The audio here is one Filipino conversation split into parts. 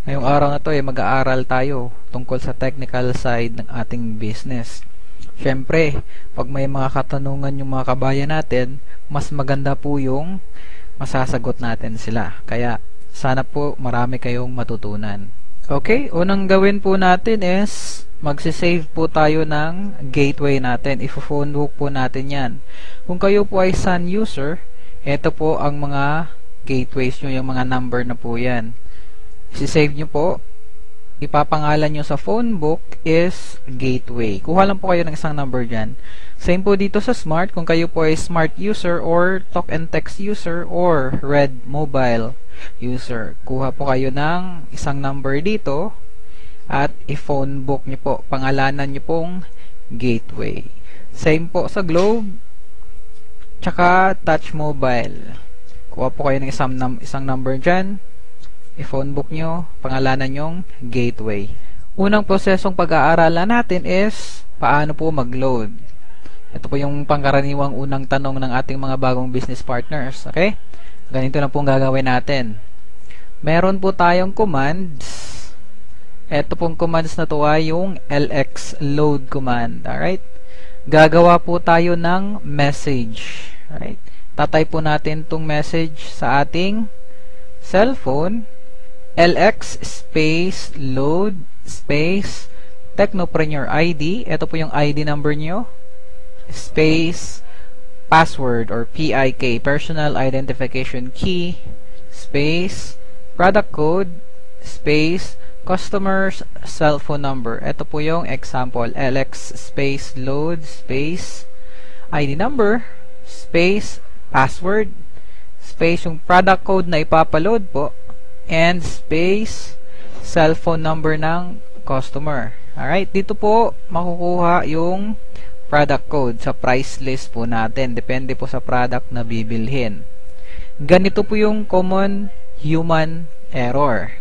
Ngayong araw na to mag-aaral tayo tungkol sa technical side ng ating business. Siyempre, pag may mga katanungan yung mga kabayan natin, mas maganda po yung masasagot natin sila. Kaya, sana po marami kayong matutunan. Okay, unang gawin po natin is magsisave po tayo ng gateway natin. Ifo-phone book po natin yan. Kung kayo po ay Sun user, ito po ang mga gateways nyo, yung mga number na po yan. I-save nyo po, ipapangalan nyo sa phone book is gateway. Kuha lang po kayo ng isang number dyan. Same po dito sa smart, kung kayo po ay smart user or talk and text user or red mobile user. Kuha po kayo ng isang number dito at i-phone book nyo po. Pangalanan nyo pong gateway. Same po sa Globe tsaka touch mobile. Kuha po kayo ng isang number dyan. I-phone book nyo, pangalanan nyong gateway. Unang prosesong pag-aaralan natin is paano po mag-load. Ito po yung pangkaraniwang unang tanong ng ating mga bagong business partners. Okay? Ganito lang po gagawin natin. Meron po tayong commands. Ito pong commands na to ay yung LX load command. Alright? Gagawa po tayo ng message. Alright? Tatay po natin tong message sa ating cellphone. LX space load space Technopreneur ID. Ito po yung ID number nyo. Space password or PIK, personal identification key, space product code, space customer's cell phone number. Ito po yung example. LX space load space ID number space password space yung product code na ipapaload po and space cellphone number ng customer. Alright, dito po makukuha yung product code sa price list po natin. Depende po sa product na bibilhin. Ganito po yung common human error.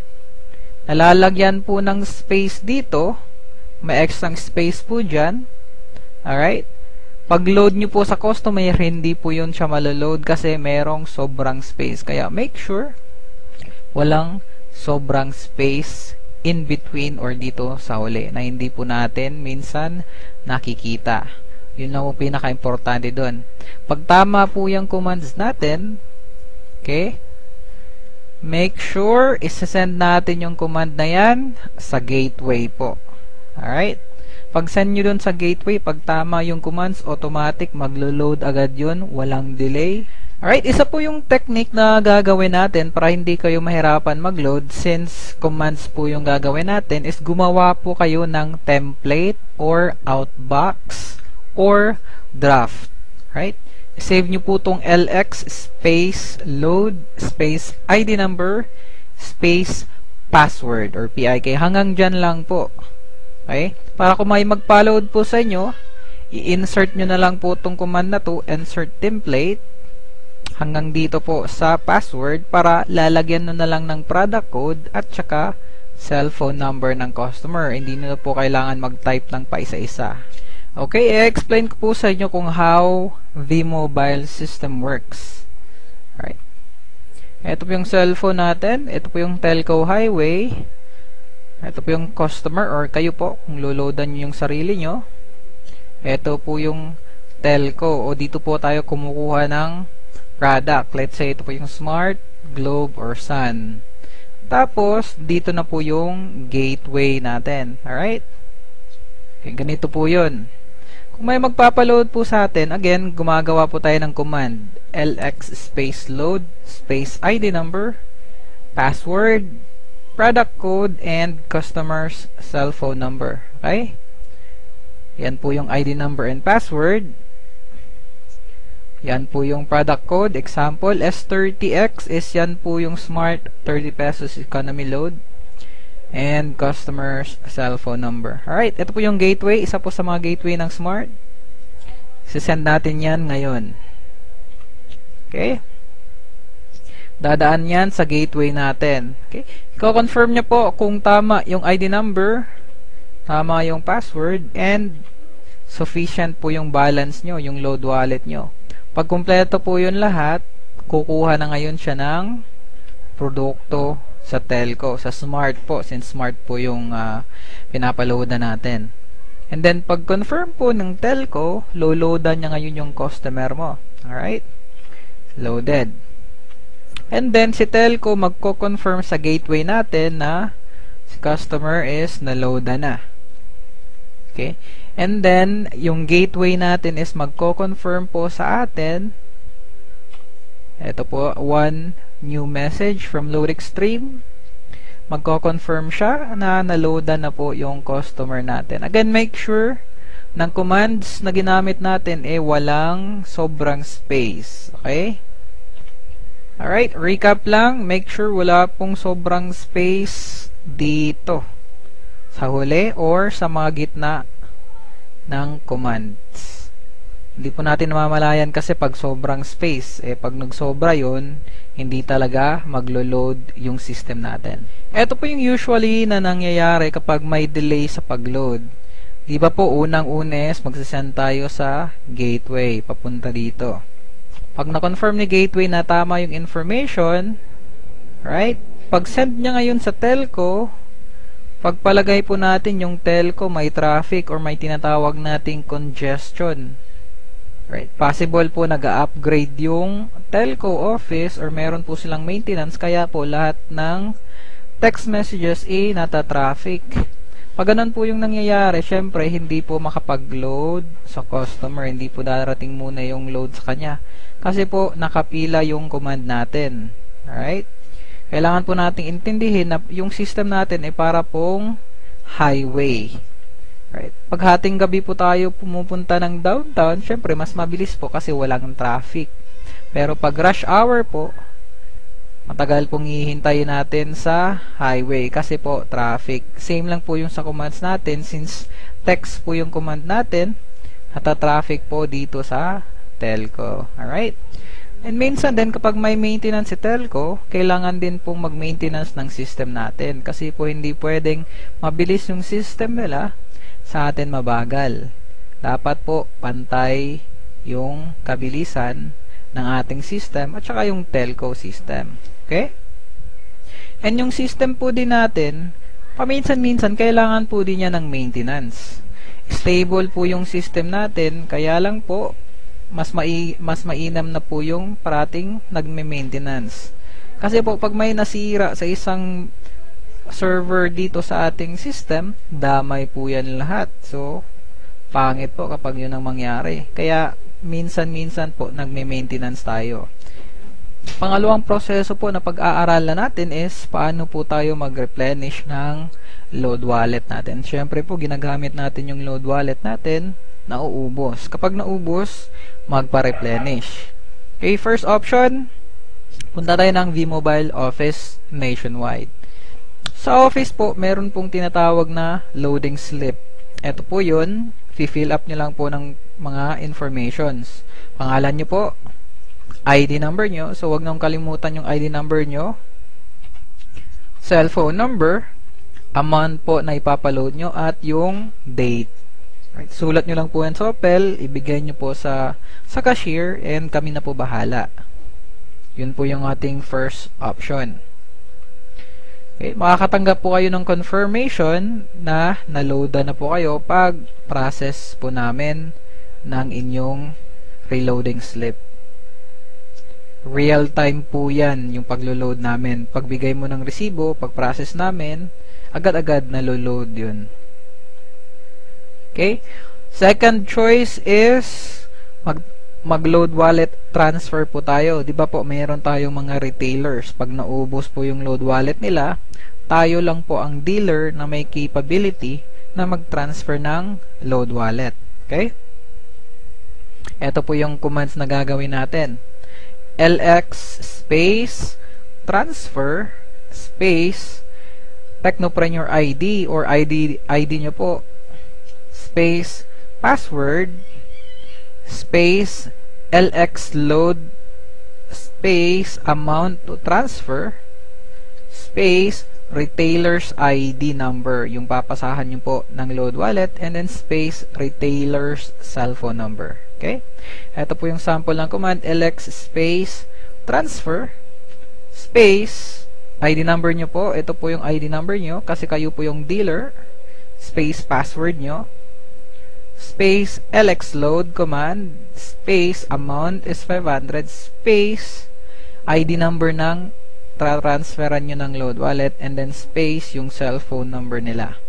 Nalalagyan po ng space dito. May extra space po dyan. Alright. Pag load nyo po sa customer, hindi po yun siya maloload kasi merong sobrang space. Kaya make sure walang sobrang space in between or dito sa huli na hindi po natin minsan nakikita. Yun lang po pinaka-importante doon. Pag tama po yung commands natin, okay, make sure isasend natin yung command na yan sa gateway po. Alright? Pag send nyo doon sa gateway, pag tama yung commands, automatic maglo-load agad yun, walang delay. Alright, isa po yung technique na gagawin natin para hindi kayo mahirapan mag-load since commands po yung gagawin natin is gumawa po kayo ng template or outbox or draft. Right? Save nyo po tong LX space load space ID number space password or PIK. Hanggang dyan lang po. Okay? Para kung may mag-paload po sa inyo, i-insert nyo na lang po tong command na to, insert template, hanggang dito po sa password para lalagyan nyo na lang ng product code at saka cellphone number ng customer. Hindi nyo na po kailangan mag-type ng paisa-isa. Okay, i-explain ko po sa inyo kung how the mobile system works. Alright. Ito po yung cellphone natin. Ito po yung telco highway. Ito po yung customer or kayo po kung loloadan nyo yung sarili nyo. Ito po yung telco o dito po tayo kumukuha ng product. Let's say ito po yung Smart, Globe, or Sun. Tapos, dito na po yung gateway natin. Alright? Okay, ganito po yun. Kung may magpapaload po sa atin, again, gumagawa po tayo ng command. LX space load, space ID number, password, product code, and customer's cell phone number. Okay? Yan po yung ID number and password. Yan po yung product code. Example, S30X is yan po yung Smart 30 pesos economy load. And customer's cell phone number. Alright, ito po yung gateway. Isa po sa mga gateway ng Smart. Sisend natin yan ngayon. Okay? Dadaan yan sa gateway natin. Okay? I-confirm nyo po kung tama yung ID number, tama yung password, and sufficient po yung balance nyo, yung load wallet nyo. Pag kumpleto po yun lahat, kukuha na ngayon siya ng produkto sa telco, sa smart po, since smart po yung pinapaloadan natin. And then, pag confirm po ng telco, loadan niya ngayon yung customer mo. Alright? Loaded. And then, si telco magko-confirm sa gateway natin na si customer is na-loadan na. Okay? And then, yung gateway natin is magko-confirm po sa atin. Ito po, one new message from LoadExtreme. Magko-confirm siya na na-loadan na po yung customer natin. Again, make sure ng commands na ginamit natin walang sobrang space. Okay? Alright, recap lang. Make sure wala pong sobrang space dito sa huli or sa mga gitna ng commands. Hindi po natin namamalayan kasi pag sobrang space, pag nagsobra yun, hindi talaga maglo-load yung system natin. Ito po yung usually na nangyayari kapag may delay sa pag-load. Di ba po, unang-unes, magsasend tayo sa gateway, papunta dito. Pag na-confirm ni gateway na tama yung information, right? Pag send niya ngayon sa telco, pagpalagay po natin yung telco may traffic or may tinatawag nating congestion. Right. Possible po nag-upgrade yung telco office or meron po silang maintenance kaya po lahat ng text messages nata-traffic. Pag ganun po yung nangyayari, syempre hindi po makapag-load sa customer, hindi po darating muna yung load sa kanya kasi po nakapila yung command natin. Alright? Kailangan po nating intindihin na yung system natin ay para pong highway. Right. Pag hating gabi po tayo pumupunta ng downtown, syempre mas mabilis po kasi walang traffic. Pero pag rush hour po, matagal pong hihintayin natin sa highway kasi po traffic. Same lang po yung sa commands natin since text po yung command natin, nata-traffic po dito sa telco. Alright? And minsan din kapag may maintenance si telco, kailangan din pong mag-maintenance ng system natin kasi po hindi pwedeng mabilis yung system nila sa atin mabagal. Dapat po pantay yung kabilisan ng ating system at saka yung telco system. Okay? And yung system po din natin, paminsan-minsan kailangan po din niya ng maintenance. Stable po yung system natin, kaya lang po mas mainam na po yung parating nagme-maintenance. Kasi po pag may nasira sa isang server dito sa ating system, damay po yan lahat. So, pangit po kapag yun ang mangyari. Kaya, minsan-minsan po, nagme-maintenance tayo. Pangalawang proseso po na pag-aaralan natin is, paano po tayo mag-replenish ng load wallet natin. Siyempre po, ginagamit natin yung load wallet natin, nauubos. Kapag naubos, magpa-replenish. Okay, first option, punta tayo ng V-Mobile Office Nationwide. Sa Office po, meron pong tinatawag na loading slip. Ito po yun, fill up nyo lang po ng mga informations. Pangalan nyo po, ID number nyo, so wag nang kalimutan yung ID number nyo, cellphone number, amount po na ipapaload nyo, at yung date. Right, sulat nyo lang po yan sa Opel, ibigay nyo po sa cashier, and kami na po bahala. Yun po yung ating first option. Okay, makakatanggap po kayo ng confirmation na na-loadan na po kayo pag process po namin ng inyong reloading slip. Real time po yan yung paglo-load namin. Pagbigay mo ng resibo, pag-process namin, agad-agad na-load yun. Okay? Second choice is mag-load wallet transfer po tayo. Di ba po, mayroon tayong mga retailers. Pag naubos po yung load wallet nila, tayo lang po ang dealer na may capability na mag-transfer ng load wallet. Okay? Ito po yung commands na gagawin natin. LX space transfer space Technopreneur ID or ID nyo po space password space LX load space amount to transfer space retailer's ID number, yung papasahan nyo po ng load wallet, and then space retailer's cellphone number. Okay? Ito po yung sample ng command, LX space transfer space ID number nyo po, ito po yung ID number nyo kasi kayo po yung dealer, space password nyo, space lxload command, space amount is 500, space ID number ng transferan nyo ng load wallet, and then space yung cellphone number nila.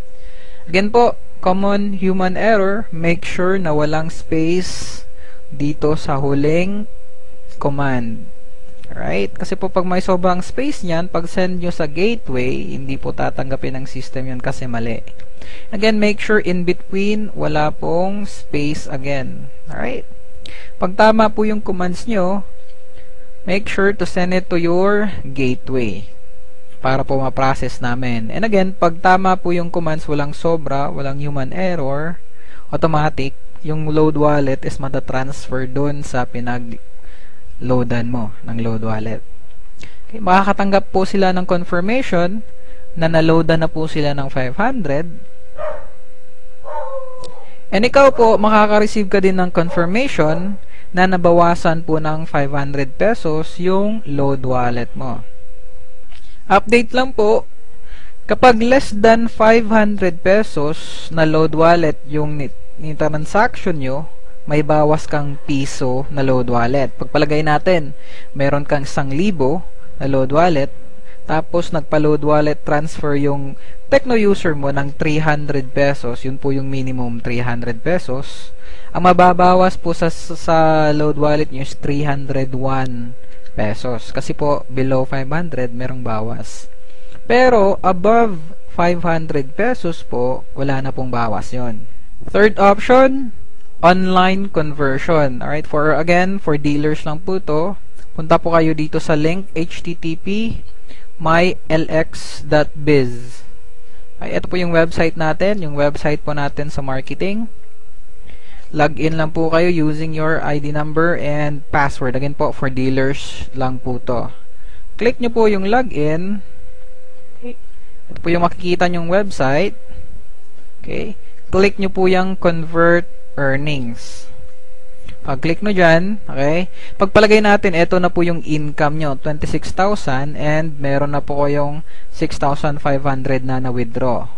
Again po, common human error, make sure na walang space dito sa huling command. Alright? Kasi po pag may sobrang space niyan, pag send nyo sa gateway, hindi po tatanggapin ng system yun kasi mali. Again, make sure in between, wala pong space again. Alright? Pag tama po yung commands nyo, make sure to send it to your gateway para po ma-process namin. And again, pag tama po yung commands, walang sobra, walang human error, automatic, yung load wallet is matatransfer dun sa loadan mo ng load wallet. Okay, makakatanggap po sila ng confirmation na naloadan na po sila ng 500. And ikaw po, makaka-receive ka din ng confirmation na nabawasan po ng 500 pesos yung load wallet mo. Update lang po, kapag less than 500 pesos na load wallet yung transaction nyo, may bawas kang piso na load wallet. Pagpalagay natin, meron kang 1,000 na load wallet, tapos nagpa-load wallet transfer yung Tecno user mo ng 300 pesos, yun po yung minimum 300 pesos. Ang mababawas po sa load wallet nyo is 301 pesos. Kasi po, below 500, merong bawas. Pero, above 500 pesos po, wala na pong bawas yon. Third option, online conversion. Alright, for dealers lang po to. Punta po kayo dito sa link http://mylx.biz. Ay, ito po yung website natin, yung website po natin sa marketing. Login lang po kayo using your ID number and password. Again po, for dealers lang po to. Click nyo po yung login. Okay. Ito po yung makikita nyong website. Okay. Click nyo po yung convert earnings. Pag-click nyo dyan, okay, pagpalagay natin, ito na po yung income nyo, 26,000, and meron na po kayong 6,500 na na-withdraw.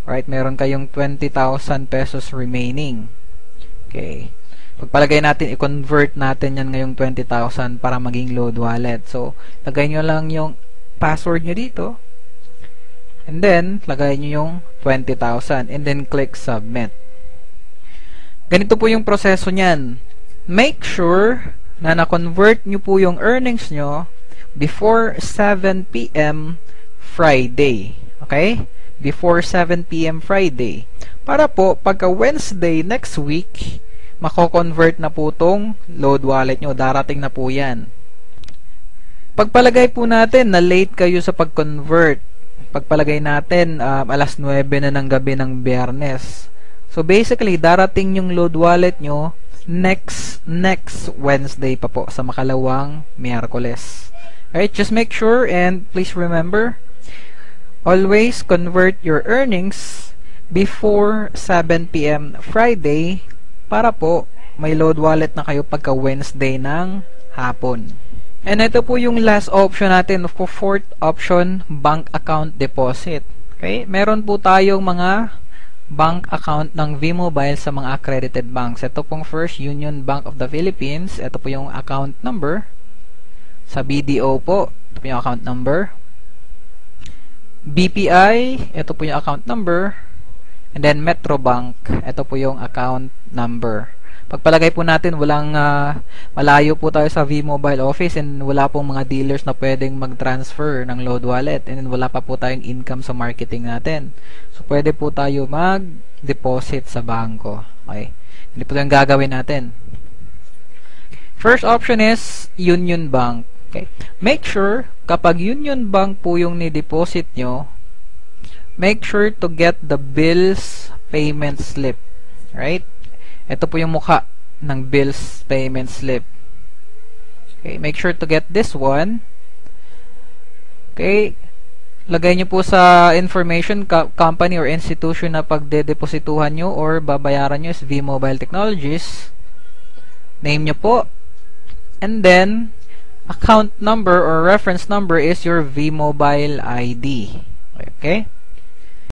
Right, meron kayong 20,000 pesos remaining. Okay. Pagpalagay natin, i-convert natin yan ngayong 20,000 para maging load wallet. So, lagay nyo lang yung password nyo dito, and then, lagay nyo yung 20,000, and then click submit. Ganito po yung proseso niyan. Make sure na na-convert nyo po yung earnings nyo before 7 p.m. Friday. Okay? Before 7 p.m. Friday. Para po, pagka Wednesday next week, mako-convert na po tong load wallet nyo. Darating na po yan. Pagpalagay po natin na late kayo sa pag-convert. Pagpalagay natin, alas 9 na ng gabi ng Biyernes. So basically, darating yung load wallet nyo next Wednesday pa po sa makalawang Miyerkules. Alright, just make sure and please remember, always convert your earnings before 7 p.m. Friday para po may load wallet na kayo pagka Wednesday ng hapon. And ito po yung last option natin, for fourth option, bank account deposit. Okay, meron po tayong mga bank account ng V-Mobile sa mga accredited banks. Ito pong First Union Bank of the Philippines. Ito po yung account number. Sa BDO po, ito po yung account number. BPI, ito po yung account number. And then Metrobank, ito po yung account number. Pagpalagay po natin, walang malayo po tayo sa V-Mobile office and wala pong mga dealers na pwedeng mag-transfer ng load wallet and then wala pa po tayong income sa marketing natin. So, pwede po tayo mag-deposit sa bangko. Okay? Hindi po yung gagawin natin. First option is Union Bank. Okay? Make sure, kapag Union Bank po yung ni-deposit nyo, make sure to get the bills payment slip. Right? Ito po yung mukha ng bills payment slip. Okay, make sure to get this one. Okay, lagay nyo po sa information company or institution na pagdedeposituhan nyo or babayaran nyo is V-Mobile Technologies. Name nyo po. And then, account number or reference number is your vMobile ID. Okay?